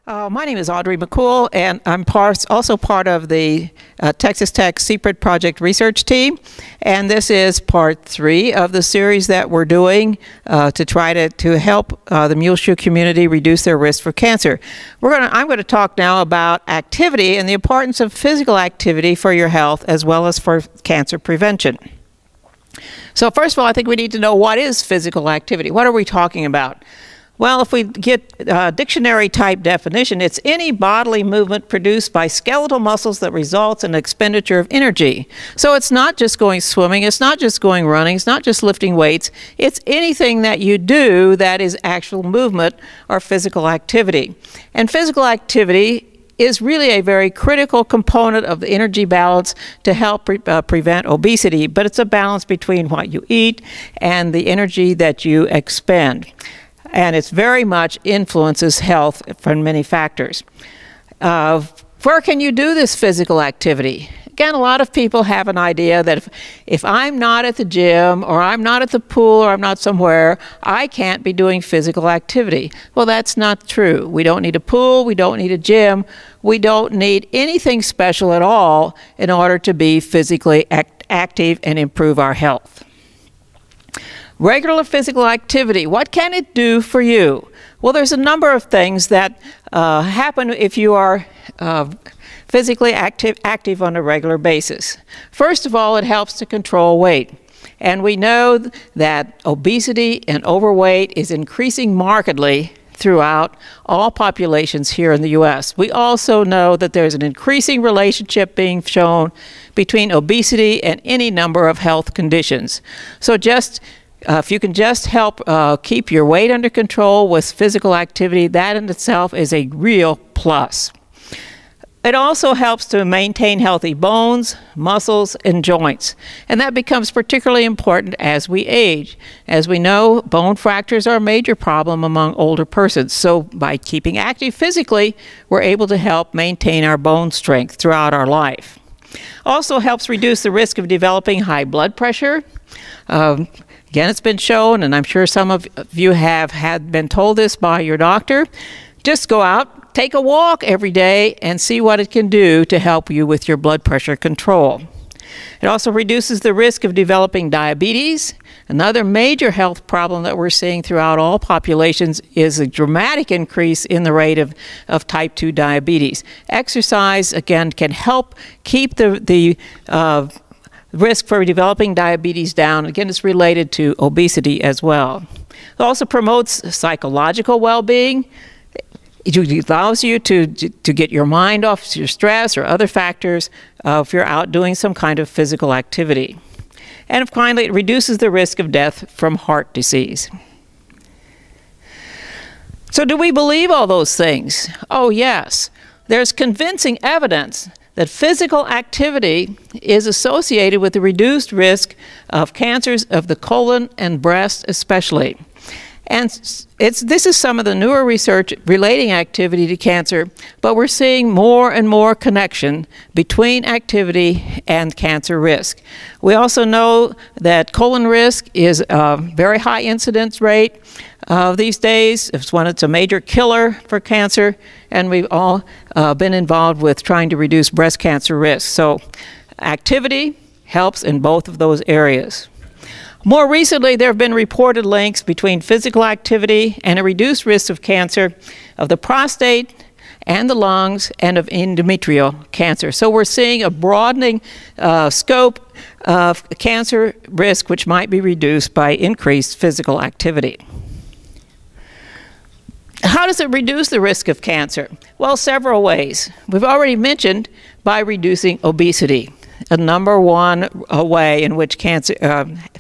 My name is Audrey McCool, and I'm also part of the Texas Tech CPRIT project research team. And this is part 3 of the series that we're doing to try to help the Muleshoe community reduce their risk for cancer. I'm going to talk now about activity and the importance of physical activity for your health as well as for cancer prevention. So first of all, I think we need to know what is physical activity. What are we talking about? Well, if we get a dictionary-type definition, it's any bodily movement produced by skeletal muscles that results in expenditure of energy. So it's not just going swimming, it's not just going running, it's not just lifting weights, it's anything that you do that is actual movement or physical activity. And physical activity is really a very critical component of the energy balance to help prevent obesity, but it's a balance between what you eat and the energy that you expend. And it very much influences health from many factors. Where can you do this physical activity? Again, a lot of people have an idea that if I'm not at the gym, or I'm not at the pool, or I'm not somewhere, I can't be doing physical activity. Well, that's not true. We don't need a pool, we don't need a gym, we don't need anything special at all in order to be physically active and improve our health. Regular physical activity, what can it do for you? Well, there's a number of things that happen if you are physically active on a regular basis. First of all, it helps to control weight. And we know that obesity and overweight is increasing markedly throughout all populations here in the U.S. We also know that there's an increasing relationship being shown between obesity and any number of health conditions. So if you can just help keep your weight under control with physical activity, that in itself is a real plus. It also helps to maintain healthy bones, muscles, and joints. And that becomes particularly important as we age. As we know, bone fractures are a major problem among older persons. So by keeping active physically, we're able to help maintain our bone strength throughout our life. Also helps reduce the risk of developing high blood pressure. Again, it's been shown, and I'm sure some of you have been told this by your doctor, just go out, take a walk every day, and see what it can do to help you with your blood pressure control. It also reduces the risk of developing diabetes. Another major health problem that we're seeing throughout all populations is a dramatic increase in the rate of type 2 diabetes. Exercise, again, can help keep the risk for developing diabetes down. Again, it's related to obesity as well. It also promotes psychological well-being. It allows you to get your mind off your stress or other factors if you're out doing some kind of physical activity. And finally, it reduces the risk of death from heart disease. So do we believe all those things? Oh, yes. There's convincing evidence that physical activity is associated with the reduced risk of cancers of the colon and breast especially. And this is some of the newer research relating activity to cancer, but we're seeing more and more connection between activity and cancer risk. We also know that colon risk is a very high incidence rate these days. It's a major killer for cancer, and we've all been involved with trying to reduce breast cancer risk. So activity helps in both of those areas. More recently, there have been reported links between physical activity and a reduced risk of cancer of the prostate and the lungs and of endometrial cancer. So we're seeing a broadening scope of cancer risk which might be reduced by increased physical activity. How does it reduce the risk of cancer? Well, several ways. We've already mentioned by reducing obesity, a number one way in which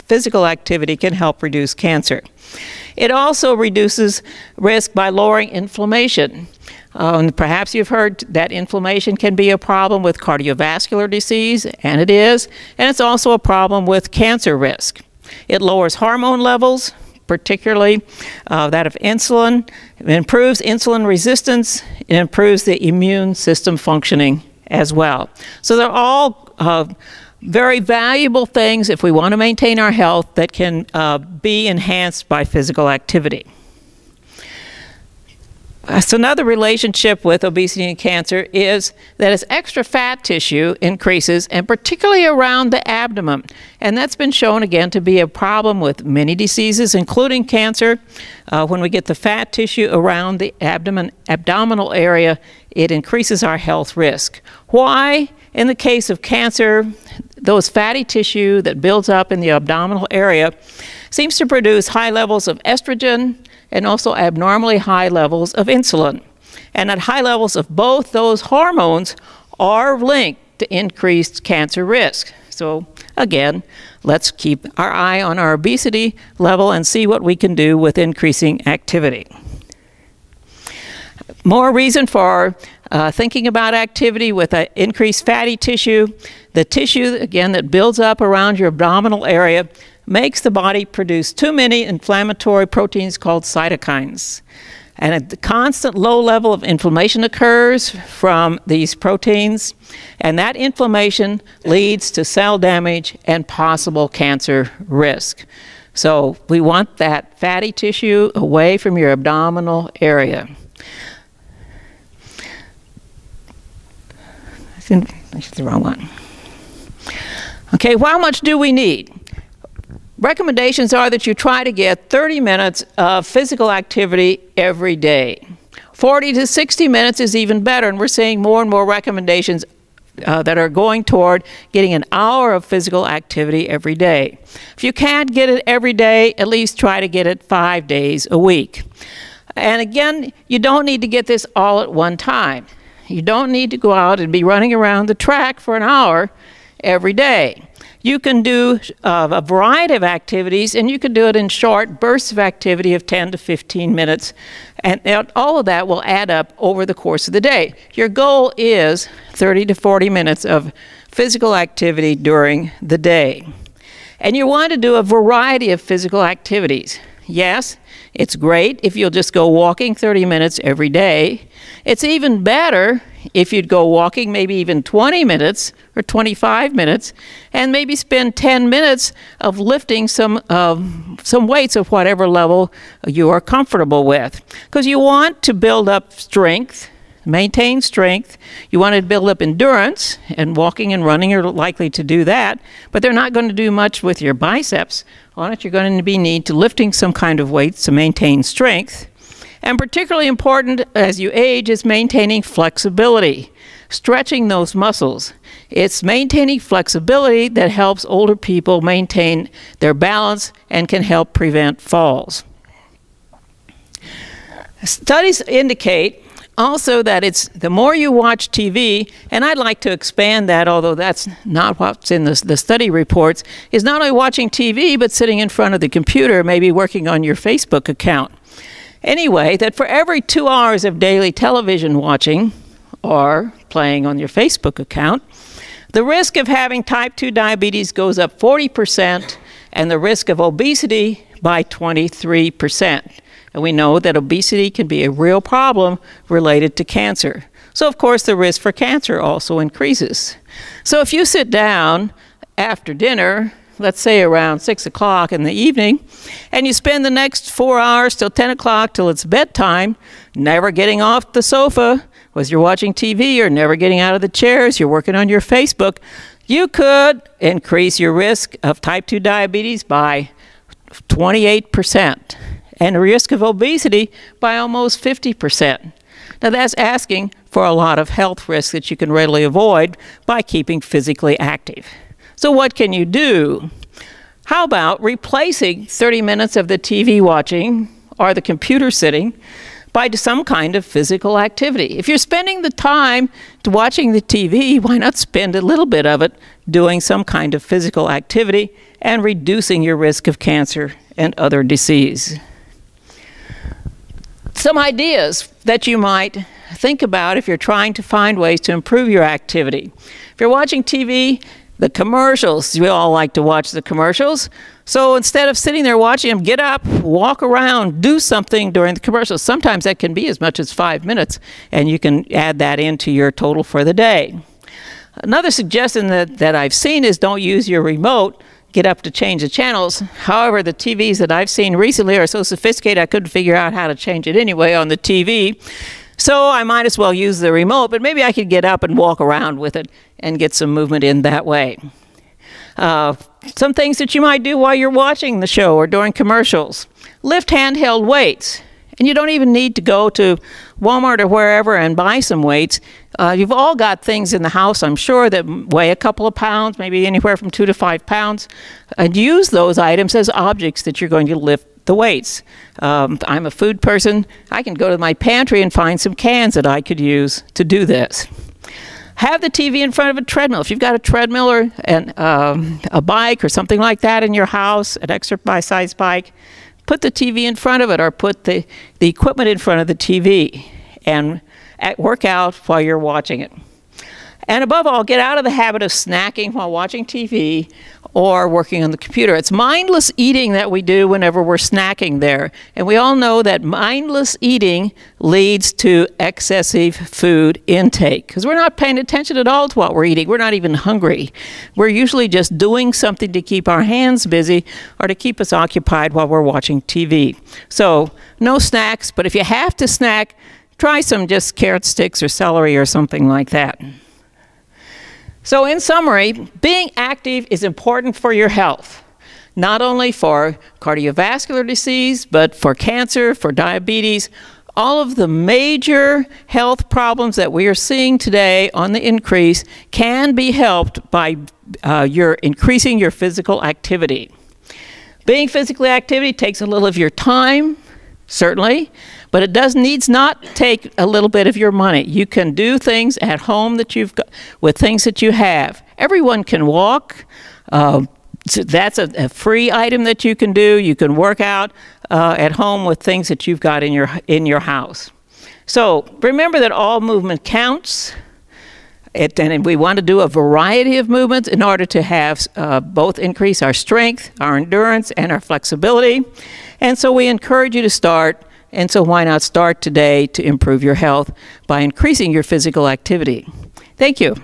physical activity can help reduce cancer. It also reduces risk by lowering inflammation. Perhaps you've heard that inflammation can be a problem with cardiovascular disease, and it is, and it's also a problem with cancer risk. It lowers hormone levels, particularly that of insulin. It improves insulin resistance. It improves the immune system functioning as well. So they're all very valuable things if we want to maintain our health that can be enhanced by physical activity. So another relationship with obesity and cancer is that as extra fat tissue increases, and particularly around the abdomen, and that's been shown again to be a problem with many diseases, including cancer. When we get the fat tissue around the abdominal area, it increases our health risk. Why? In the case of cancer, those fatty tissue that builds up in the abdominal area seems to produce high levels of estrogen and also abnormally high levels of insulin. And at high levels of both those hormones are linked to increased cancer risk. So again, let's keep our eye on our obesity level and see what we can do with increasing activity. More reason for thinking about activity with increased fatty tissue. The tissue, again, that builds up around your abdominal area makes the body produce too many inflammatory proteins called cytokines. And a constant low level of inflammation occurs from these proteins, and that inflammation leads to cell damage and possible cancer risk. So we want that fatty tissue away from your abdominal area. That's the wrong one. Okay, how much do we need? Recommendations are that you try to get 30 minutes of physical activity every day. 40 to 60 minutes is even better, and we're seeing more and more recommendations that are going toward getting an hour of physical activity every day. If you can't get it every day, at least try to get it 5 days a week. And again, you don't need to get this all at one time. You don't need to go out and be running around the track for an hour every day. You can do a variety of activities, and you can do it in short bursts of activity of 10 to 15 minutes, and all of that will add up over the course of the day. Your goal is 30 to 40 minutes of physical activity during the day. And you want to do a variety of physical activities. Yes, it's great if you'll just go walking 30 minutes every day. It's even better if you'd go walking maybe even 20 minutes or 25 minutes and maybe spend 10 minutes of lifting some weights of whatever level you are comfortable with. Because you want to build up strength, maintain strength. You want to build up endurance, and walking and running are likely to do that, but they're not going to do much with your biceps. On it, you're going to need to lifting some kind of weights to maintain strength. And particularly important as you age is maintaining flexibility, stretching those muscles. It's maintaining flexibility that helps older people maintain their balance and can help prevent falls. Studies indicate also that it's the more you watch TV, and I'd like to expand that, although that's not what's in the study reports, is not only watching TV, but sitting in front of the computer, maybe working on your Facebook account. Anyway, that for every 2 hours of daily television watching or playing on your Facebook account, the risk of having type 2 diabetes goes up 40% and the risk of obesity by 23%. And we know that obesity can be a real problem related to cancer. So of course the risk for cancer also increases. So if you sit down after dinner, let's say around 6 o'clock in the evening, and you spend the next 4 hours till 10 o'clock till it's bedtime, never getting off the sofa, whether you're watching TV or never getting out of the chairs, you're working on your Facebook, you could increase your risk of type 2 diabetes by 28%. And the risk of obesity by almost 50%. Now that's asking for a lot of health risks that you can readily avoid by keeping physically active. So what can you do? How about replacing 30 minutes of the TV watching or the computer sitting by some kind of physical activity? If you're spending the time to watching the TV, why not spend a little bit of it doing some kind of physical activity and reducing your risk of cancer and other disease? Some ideas that you might think about if you're trying to find ways to improve your activity. If you're watching TV, the commercials, we all like to watch the commercials. So instead of sitting there watching them, get up, walk around, do something during the commercials. Sometimes that can be as much as 5 minutes, and you can add that into your total for the day. Another suggestion that I've seen is don't use your remote get up to change the channels. However, the TVs that I've seen recently are so sophisticated I couldn't figure out how to change it anyway on the TV. So I might as well use the remote, but maybe I could get up and walk around with it and get some movement in that way. Some things that you might do while you're watching the show or during commercials. Lift handheld weights. And you don't even need to go to Walmart or wherever and buy some weights. You've all got things in the house, I'm sure, that weigh a couple of pounds, maybe anywhere from 2 to 5 pounds. And use those items as objects that you're going to lift the weights. I'm a food person. I can go to my pantry and find some cans that I could use to do this. Have the TV in front of a treadmill. If you've got a treadmill or a bike or something like that in your house, an exercise bike, put the TV in front of it, or put the equipment in front of the TV and work out while you're watching it. And above all, get out of the habit of snacking while watching TV or working on the computer. It's mindless eating that we do whenever we're snacking there. And we all know that mindless eating leads to excessive food intake because we're not paying attention at all to what we're eating. We're not even hungry. We're usually just doing something to keep our hands busy or to keep us occupied while we're watching TV. So no snacks, but if you have to snack, try some just carrot sticks or celery or something like that. So in summary, being active is important for your health, not only for cardiovascular disease, but for cancer, for diabetes. All of the major health problems that we are seeing today on the increase can be helped by increasing your physical activity. Being physically active takes a little of your time, certainly, but it needs not take a little bit of your money. You can do things at home that you've got with things that you have. Everyone can walk. So that's a free item that you can do. You can work out at home with things that you've got in your house. So remember that all movement counts. And we want to do a variety of movements in order to have both increase our strength, our endurance, and our flexibility. And so we encourage you to start. And so why not start today to improve your health by increasing your physical activity? Thank you.